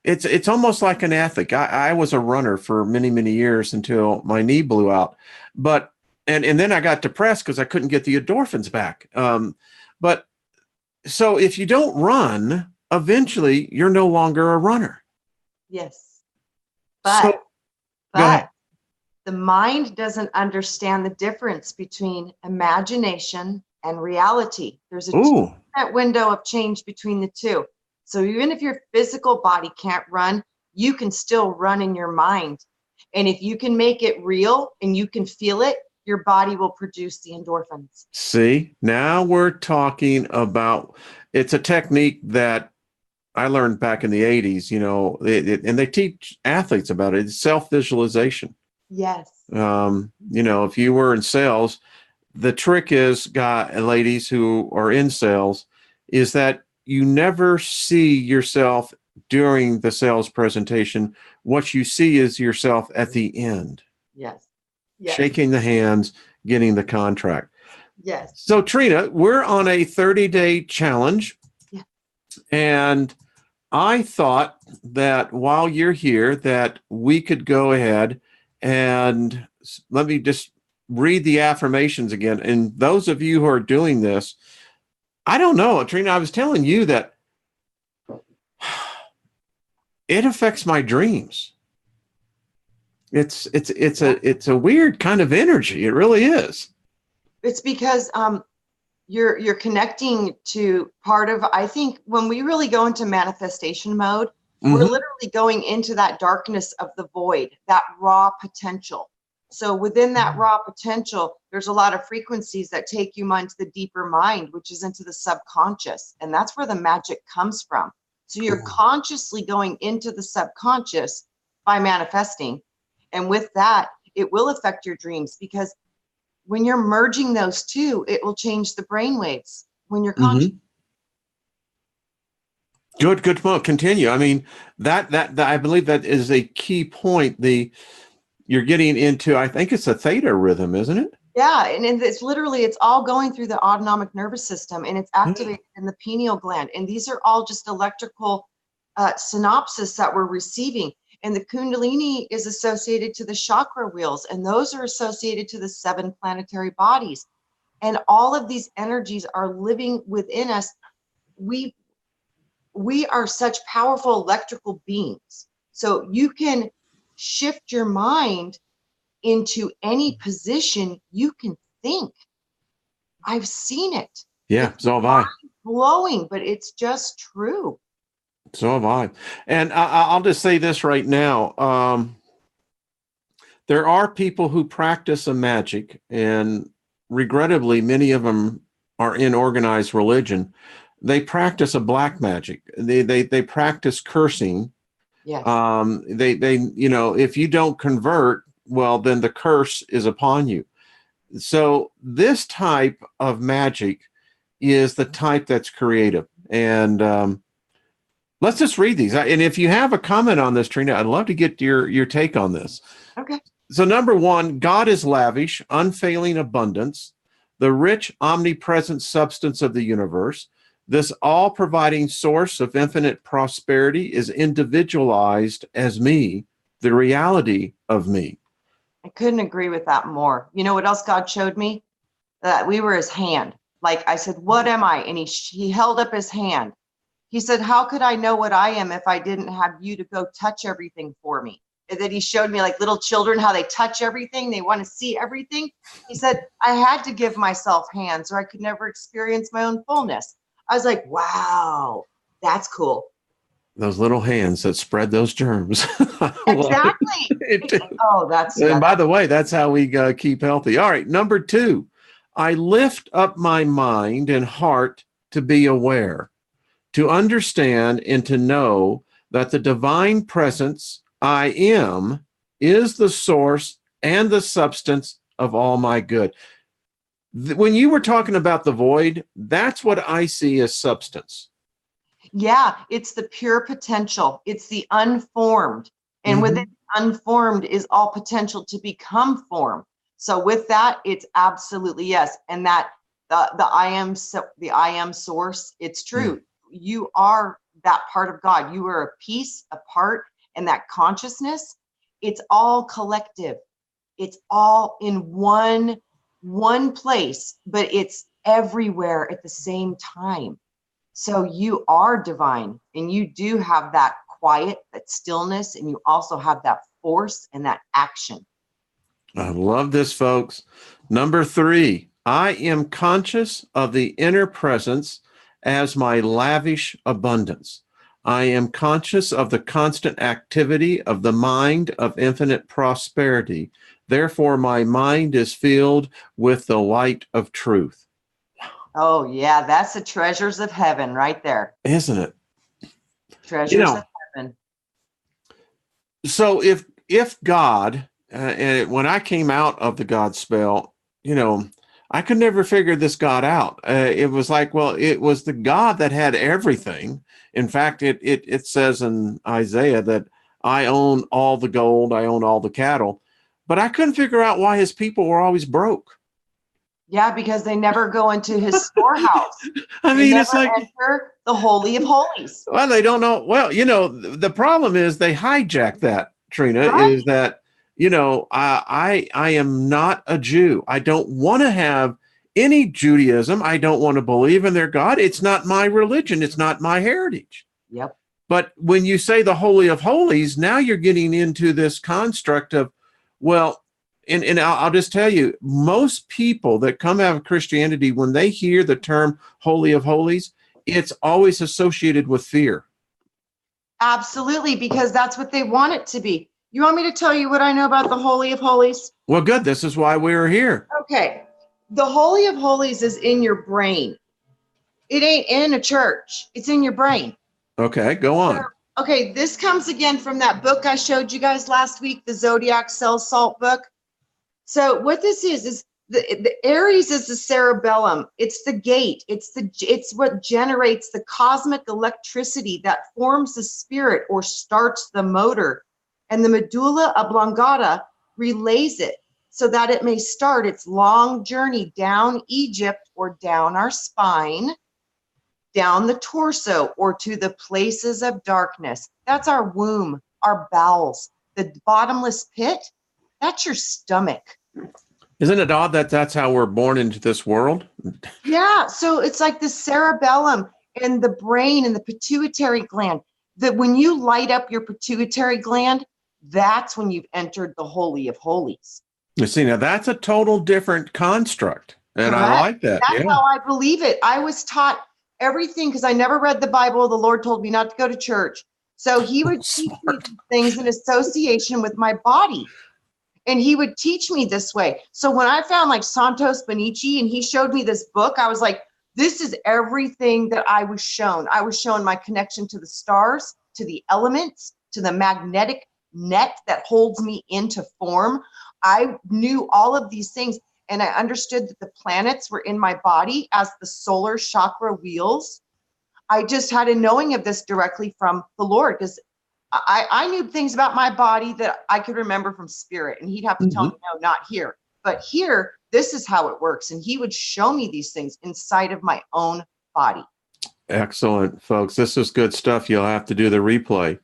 It's almost like an athlete. I was a runner for many, many years until my knee blew out. But and then I got depressed because I couldn't get the endorphins back. But so if you don't run, eventually you're no longer a runner. Yes. But the mind doesn't understand the difference between imagination and reality. There's a 2% window of change between the two. So even if your physical body can't run, you can still run in your mind. And if you can make it real and you can feel it, your body will produce the endorphins. See, now we're talking about, it's a technique that I learned back in the 80s, you know, and they teach athletes about it. It's self-visualization. Yes. You know, if you were in sales, the trick is, ladies who are in sales, is that you never see yourself during the sales presentation. What you see is yourself at the end. Yes. Shaking the hands, getting the contract. Yes. So Trina, we're on a 30-day challenge. Yeah. And I thought that while you're here, that we could go ahead and let me just read the affirmations again. And those of you who are doing this, I don't know, Trina, I was telling you that it affects my dreams. It's a weird kind of energy. It really is. It's because you're connecting to part of, I think when we really go into manifestation mode, we're literally going into that darkness of the void, that raw potential. So within that raw potential, there's a lot of frequencies that take you into the deeper mind, which is into the subconscious. And that's where the magic comes from. So you're consciously going into the subconscious by manifesting. And with that, it will affect your dreams, because when you're merging those two, it will change the brain waves when you're conscious. Good. Well, continue. I mean, that I believe that is a key point. You're getting into, I think it's a theta rhythm, isn't it? Yeah, and it's literally, it's all going through the autonomic nervous system, and it's activated in the pineal gland. And these are all just electrical synapses that we're receiving. And the Kundalini is associated to the chakra wheels, and those are associated to the 7 planetary bodies. And all of these energies are living within us. We are such powerful electrical beings. So you can shift your mind into any position you can think. I've seen it. Yeah, so have I. Blowing, but it's just true. So have I. And I'll just say this right now. There are people who practice a magic, and regrettably, many of them are in organized religion. They practice a black magic. They practice cursing. Yes. They you know, if you don't convert, well, then the curse is upon you. So this type of magic is the type that's creative. And Let's just read these. And if you have a comment on this, Trina, I'd love to get your take on this. Okay. So number one, God is lavish, unfailing abundance, the rich, omnipresent substance of the universe. This all-providing source of infinite prosperity is individualized as me, the reality of me. I couldn't agree with that more. You know what else God showed me? That we were his hand. Like I said, what am I? And he held up his hand. He said, how could I know what I am if I didn't have you to go touch everything for me? And then he showed me like little children, how they touch everything. They want to see everything. He said, I had to give myself hands or I could never experience my own fullness. I was like, wow, that's cool. Those little hands that spread those germs. Exactly. Oh, and by the way, that's how we keep healthy. All right. Number two, I lift up my mind and heart to be aware, to understand and to know that the divine presence I am is the source and the substance of all my good. When you were talking about the void, that's what I see as substance. Yeah, it's the pure potential. It's the unformed. And within unformed is all potential to become form. So with that, it's absolutely yes. And that the I am source, it's true. You are that part of God. You are a piece, a part, and that consciousness, it's all collective. It's all in one place, but it's everywhere at the same time. So you are divine and you do have that quiet, that stillness, and you also have that force and that action. I love this, folks. Number three, I am conscious of the inner presence as my lavish abundance. I am conscious of the constant activity of the mind of infinite prosperity. Therefore, my mind is filled with the light of truth. Oh, yeah, that's the treasures of heaven right there. Isn't it? Treasures of heaven. So if God, and when I came out of the God spell, I could never figure this God out. It was like, well, it was the God that had everything. In fact, it says in Isaiah that I own all the gold, I own all the cattle, but I couldn't figure out why his people were always broke. Yeah, because they never go into his storehouse. I mean, it's like enter the Holy of Holies. Well, they don't know. Well, the problem is they hijack that, Trina, right? Is that, I am not a Jew. I don't want to have any Judaism. I don't want to believe in their God. It's not my religion. It's not my heritage. Yep. But when you say the Holy of Holies, now you're getting into this construct of, well, and I'll just tell you, most people that come out of Christianity, when they hear the term Holy of Holies, it's always associated with fear. Absolutely, because that's what they want it to be. You want me to tell you what I know about the Holy of Holies? Well, good. This is why we are here. Okay. The Holy of Holies is in your brain. It ain't in a church. It's in your brain. Okay, go on. Okay, this comes again from that book I showed you guys last week, the Zodiac Cell Salt book. So what this is the Aries is the cerebellum. It's the gate. It's what generates the cosmic electricity that forms the spirit or starts the motor. And the medulla oblongata relays it so that it may start its long journey down Egypt or down our spine, down the torso, or to the places of darkness. That's our womb, our bowels, the bottomless pit. That's your stomach. Isn't it odd that that's how we're born into this world? Yeah. So it's like the cerebellum and the brain and the pituitary gland. That when you light up your pituitary gland, that's when you've entered the Holy of Holies. You see, now that's a total different construct. And Correct. I like that. That's how I believe it. I was taught everything because I never read the Bible. The Lord told me not to go to church. So he would teach me things in association with my body. And he would teach me this way. So when I found like Santos Bonici and he showed me this book, I was like, this is everything that I was shown. I was shown my connection to the stars, to the elements, to the magnetic net that holds me into form. I knew all of these things. And I understood that the planets were in my body as the solar chakra wheels. I just had a knowing of this directly from the Lord, because I knew things about my body that I could remember from spirit, and he'd have to tell me, no, not here. But here, this is how it works. And he would show me these things inside of my own body. Excellent, folks. This is good stuff. You'll have to do the replay.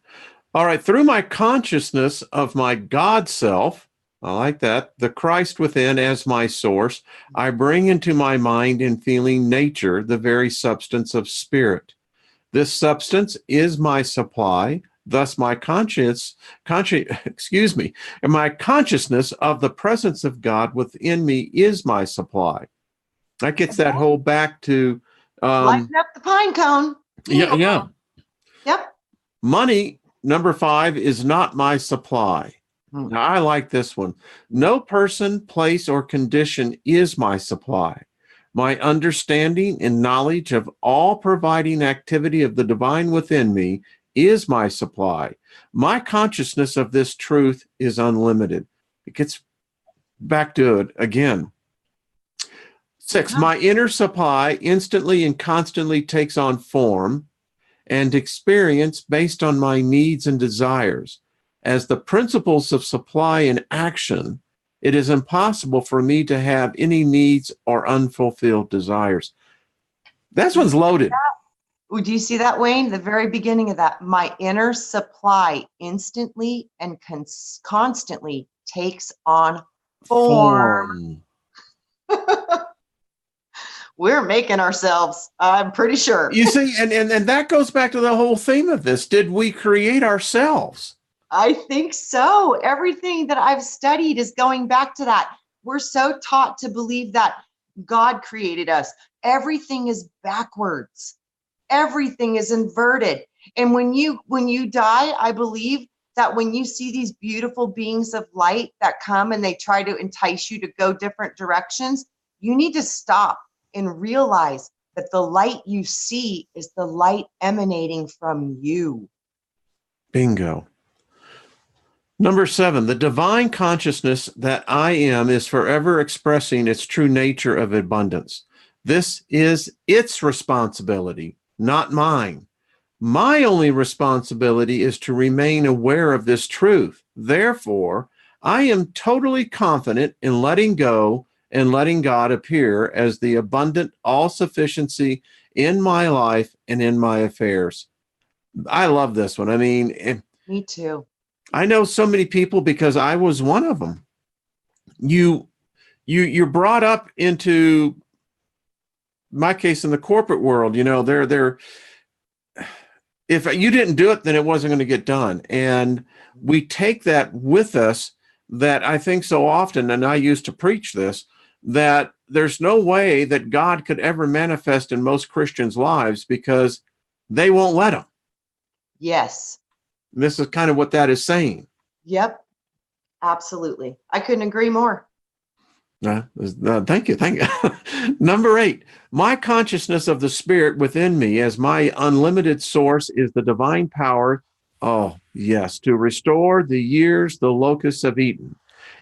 All right. Through my consciousness of my God self, I like that, the Christ within as my source, I bring into my mind and feeling nature, the very substance of spirit. This substance is my supply. Thus, my and my consciousness of the presence of God within me is my supply. That gets that whole back to lighten up the pine cone. Yeah. Yep. Money, number 5, is not my supply. Now, I like this one. No person, place, or condition is my supply. My understanding and knowledge of all providing activity of the divine within me is my supply. My consciousness of this truth is unlimited. It gets back to it again. 6, my inner supply instantly and constantly takes on form and experience based on my needs and desires. As the principles of supply in action, it is impossible for me to have any needs or unfulfilled desires. That one's loaded. Do you see that, Wayne? The very beginning of that. My inner supply instantly and constantly takes on form. We're making ourselves, I'm pretty sure. You see, and that goes back to the whole theme of this. Did we create ourselves? I think so. Everything that I've studied is going back to that. We're so taught to believe that God created us. Everything is backwards. Everything is inverted. And when you die, I believe that when you see these beautiful beings of light that come and they try to entice you to go different directions, you need to stop and realize that the light you see is the light emanating from you. Bingo. Number 7, the divine consciousness that I am is forever expressing its true nature of abundance. This is its responsibility, not mine. My only responsibility is to remain aware of this truth. Therefore, I am totally confident in letting go and letting God appear as the abundant all-sufficiency in my life and in my affairs. I love this one. I mean, me too. I know so many people because I was one of them. You're brought up into, my case, in the corporate world. You know, they're if you didn't do it, then it wasn't going to get done. And we take that with us, that I think so often, and I used to preach this, that there's no way that God could ever manifest in most Christians' lives because they won't let him. Yes. This is kind of what that is saying. Yep. Absolutely. I couldn't agree more. Thank you. Number 8, my consciousness of the spirit within me as my unlimited source is the divine power, oh, yes, to restore the years the locusts have eaten.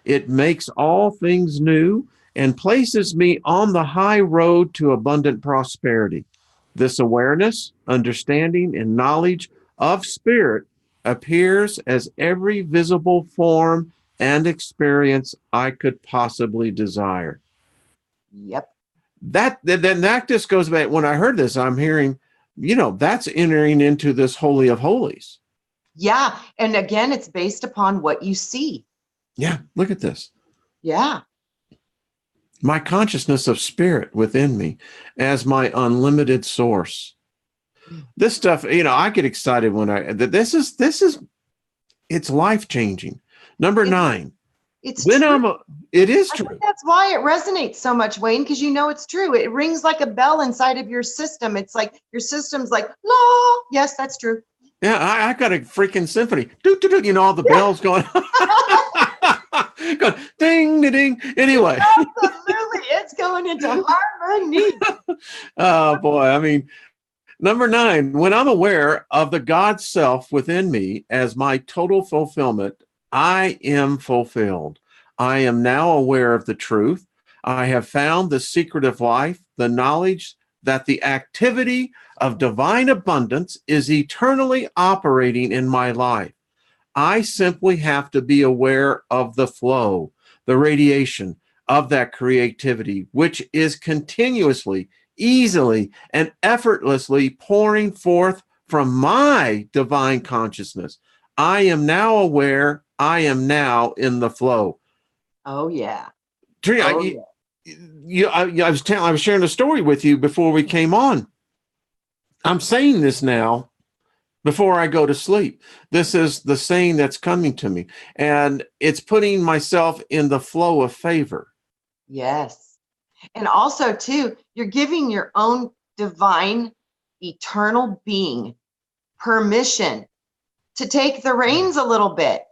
It makes all things new and places me on the high road to abundant prosperity. This awareness, understanding, and knowledge of spirit appears as every visible form and experience I could possibly desire. Yep. Then that just goes back. When I heard this, I'm hearing, that's entering into this Holy of Holies. Yeah. And again, it's based upon what you see. Yeah. Look at this. Yeah. My consciousness of spirit within me as my unlimited source. This stuff, I get excited when it's life-changing. Number 9. It's true. It is true. I think that's why it resonates so much, Wayne, because it's true. It rings like a bell inside of your system. It's like your system's like, la. Yes, that's true. Yeah, I got a freaking symphony. All the bells going, going ding, ding. Anyway. Absolutely. It's going into harmony. Oh, boy. I mean, number 9, when I'm aware of the God self within me as my total fulfillment, I am fulfilled. I am now aware of the truth. I have found the secret of life, the knowledge that the activity of divine abundance is eternally operating in my life. I simply have to be aware of the flow, the radiation of that creativity, which is continuously, easily, and effortlessly pouring forth from my divine consciousness. I am now aware. I am now in the flow. Oh yeah. Trina, Oh yeah. I was sharing a story with you before we came on. I'm saying this now before I go to sleep. This is the saying that's coming to me, and it's putting myself in the flow of favor. Yes. And also too, you're giving your own divine eternal being permission to take the reins a little bit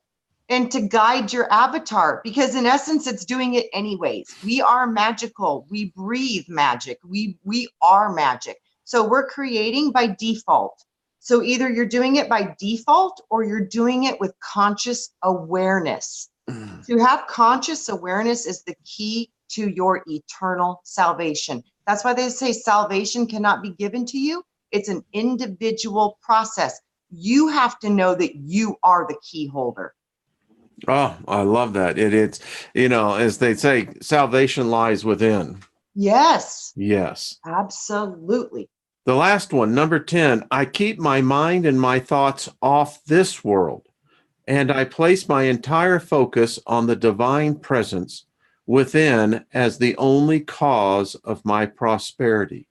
and to guide your avatar, because in essence it's doing it anyways. We are magical. We breathe magic. We are magic. So we're creating by default. So either you're doing it by default or you're doing it with conscious awareness. To have conscious awareness is the key to your eternal salvation. That's why they say salvation cannot be given to you. It's an individual process. You have to know that you are the key holder. Oh, I love that. It's, as they say, salvation lies within. Yes, Yes. absolutely. The last one, number 10, I keep my mind and my thoughts off this world, and I place my entire focus on the divine presence within as the only cause of my prosperity.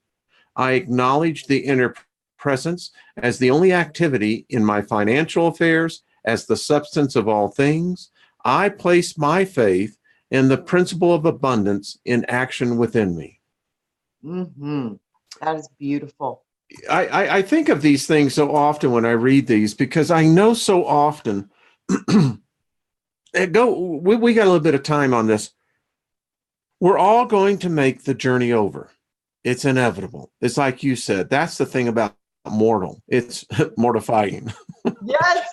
I acknowledge the inner presence as the only activity in my financial affairs, as the substance of all things. I place my faith in the principle of abundance in action within me. Mm-hmm. That is beautiful. I think of these things so often when I read these, because I know so often we got a little bit of time on this. We're all going to make the journey over. It's inevitable. It's like you said. That's the thing about mortal. It's mortifying. Yes.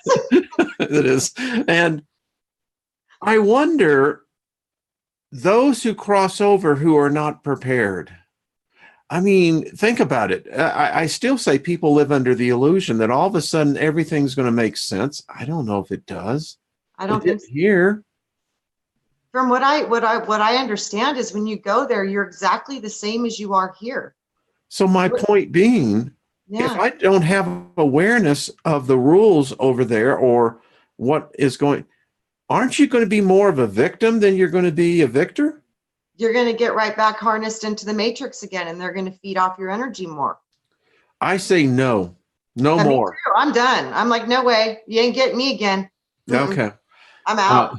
It is. And I wonder, those who cross over who are not prepared. I mean, think about it. I still say people live under the illusion that all of a sudden everything's going to make sense. I don't know if it does. I don't It think did so. here. From what I understand is when you go there, you're exactly the same as you are here. So my point being, if Yeah. I don't have awareness of the rules over there or what is going, aren't you going to be more of a victim than you're going to be a victor? You're going to get right back harnessed into the matrix again, and they're going to feed off your energy more. I say no, no Me more. too. I'm done. I'm like, no way. You ain't getting me again. Mm-mm. Okay. I'm out.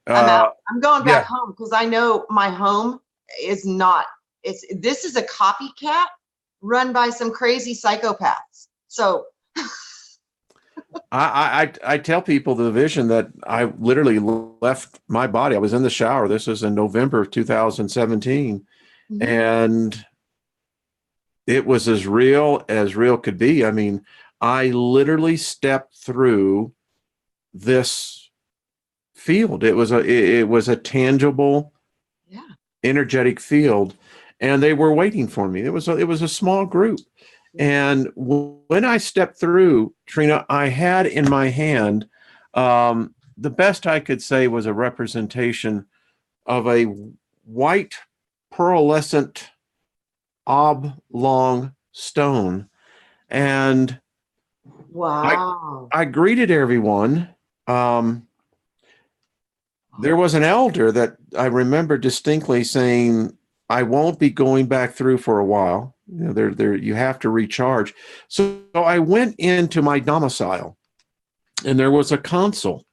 Uh, I'm out. I'm going yeah. back home because I know my home is not. This is a copycat run by some crazy psychopaths. So I tell people the vision that I literally left my body. I was in the shower. This was in November of 2017. And it was as real could be. I mean, I literally stepped through this field. It was a tangible, energetic field, and they were waiting for me. It was a small group. And when I stepped through, Trina, I had in my hand, the best I could say was a representation of a white pearlescent oblong stone. And wow. I greeted everyone. There was an elder that I remember distinctly saying, I won't be going back through for a while. You have to recharge. So I went into my domicile, and there was a console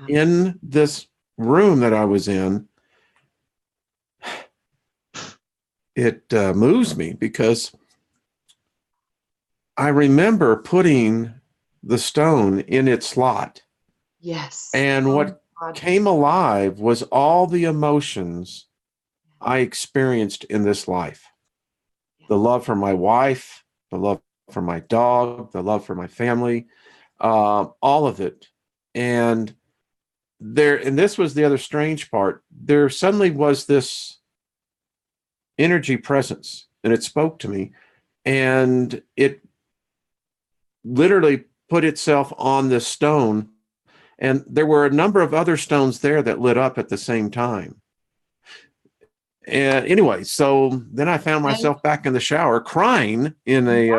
in this room that I was in. It moves me because I remember putting the stone in its slot. Yes. And what came alive was all the emotions I experienced in this life. The love for my wife, the love for my dog, the love for my family, all of it. And this was the other strange part. There suddenly was this energy presence. and it spoke to me, and it literally put itself on this stone. And there were a number of other stones there that lit up at the same time. And anyway, so then I found myself back in the shower crying in a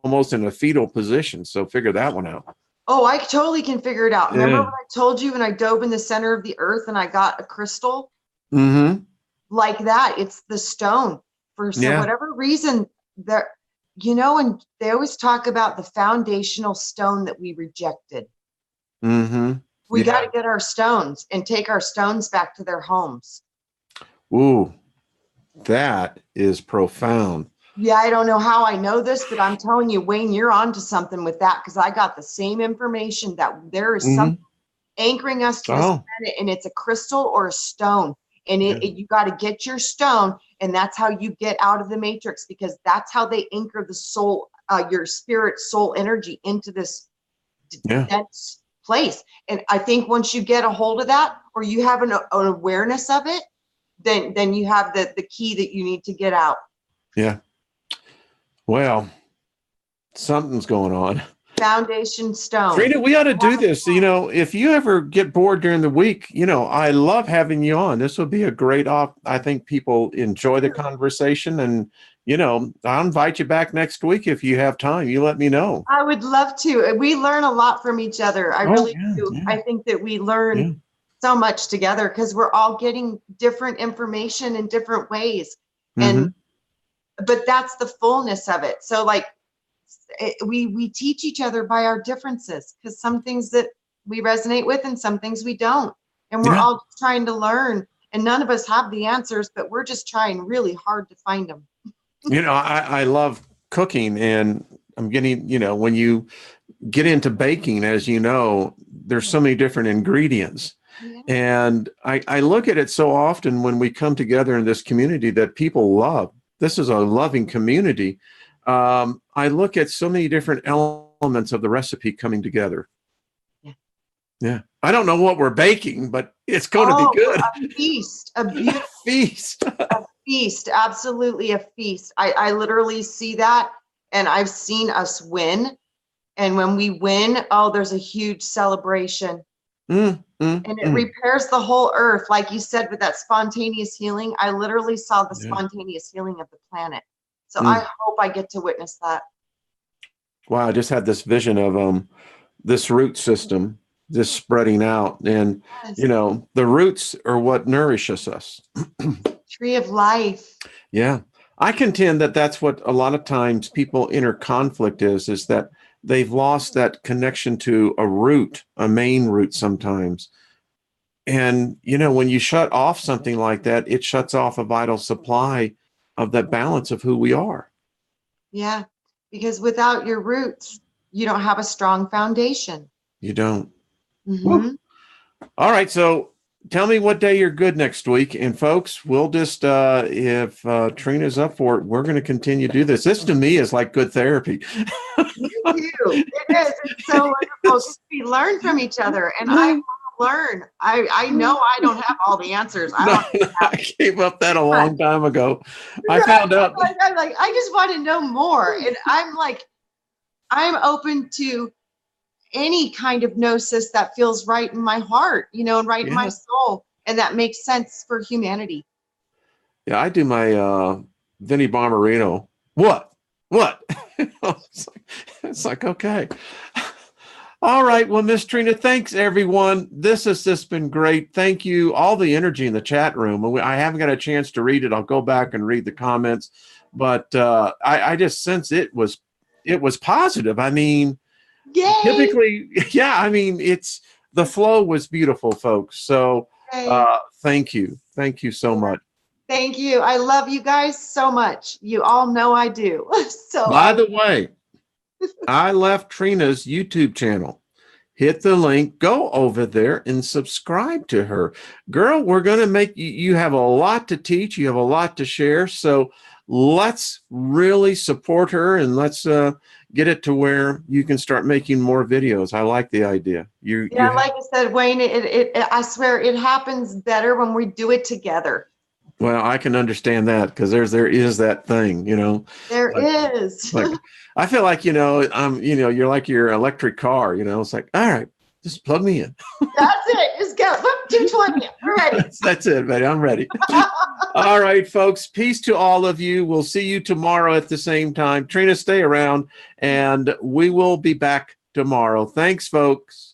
almost in a fetal position. So figure that one out. Oh, I totally can figure it out. Remember Yeah. what I told you when I dove in the center of the earth and I got a crystal? Mm-hmm. Like that. It's the stone. For whatever reason, there, and they always talk about the foundational stone that we rejected. Mm-hmm. We got to get our stones and take our stones back to their homes. Ooh, that is profound. Yeah, I don't know how I know this, but I'm telling you, Wayne, you're onto something with that, because I got the same information that there is something anchoring us to this planet, and it's a crystal or a stone. And you got to get your stone, and that's how you get out of the matrix, because that's how they anchor the soul, your spirit soul energy into this dense place. And I think once you get a hold of that, or you have an awareness of it, then you have the key that you need to get out. Yeah. Well, something's going on. Foundation stone. Trina, we ought to do this. If you ever get bored during the week, I love having you on. This would be a great I think people enjoy the conversation, and, I'll invite you back next week if you have time. You let me know. I would love to. We learn a lot from each other. I really do. Yeah. I think that we learn so much together, because we're all getting different information in different ways. And but that's the fullness of it. So we teach each other by our differences, because some things that we resonate with and some things we don't. And we're all just trying to learn, and none of us have the answers, but we're just trying really hard to find them. I love cooking, and I'm getting, when you get into baking, as you know, there's so many different ingredients. Yeah. And I look at it so often when we come together in this community that people love. This is a loving community. I look at so many different elements of the recipe coming together. Yeah. I don't know what we're baking, but it's going to be good. A feast, a beautiful feast. A feast, absolutely a feast. I literally see that, and I've seen us win. And when we win, there's a huge celebration. And it repairs the whole earth. Like you said, with that spontaneous healing, I literally saw the spontaneous healing of the planet. So I hope I get to witness that. Wow, I just had this vision of this root system just spreading out. And, the roots are what nourishes us. Tree of life. Yeah. I contend that that's what a lot of times people inner conflict is that they've lost that connection to a root, a main root sometimes. And, when you shut off something like that, it shuts off a vital supply of that balance of who we are. Yeah, because without your roots, you don't have a strong foundation. You don't. All right. So tell me what day you're good next week. And folks, we'll just, if Trina's up for it, we're going to continue to do this. This to me is like good therapy. Me too. It is. It's so wonderful. We learn from each other, and I want to learn. I know I don't have all the answers. I gave up that a long time ago. I found out. I just want to know more. And I'm open to any kind of gnosis that feels right in my heart, and right in my soul, and that makes sense for humanity. Yeah, I do my Vinnie Bomberino. What? It's like, okay. All right. Well, Miss Trina, thanks, everyone. This has just been great. Thank you. All the energy in the chat room. I haven't got a chance to read it. I'll go back and read the comments. But I just sense it was positive. I mean, yay! Typically, it's the flow was beautiful, folks. So thank you. Thank you so much. Thank you. I love you guys so much. You all know I do. So by the way, I left Trina's YouTube channel. Hit the link, go over there and subscribe to her. Girl, we're going to make you have a lot to teach. You have a lot to share. So let's really support her, and let's get it to where you can start making more videos. I like the idea. Like I said, Wayne, I swear it happens better when we do it together. Well, I can understand that because there is that thing, There like is. like I feel like, you're like your electric car, it's like, all right, just plug me in. That's it. Just go. Whoop, 220. We're ready. That's it, buddy. I'm ready. All right, folks. Peace to all of you. We'll see you tomorrow at the same time. Trina, stay around, and we will be back tomorrow. Thanks, folks.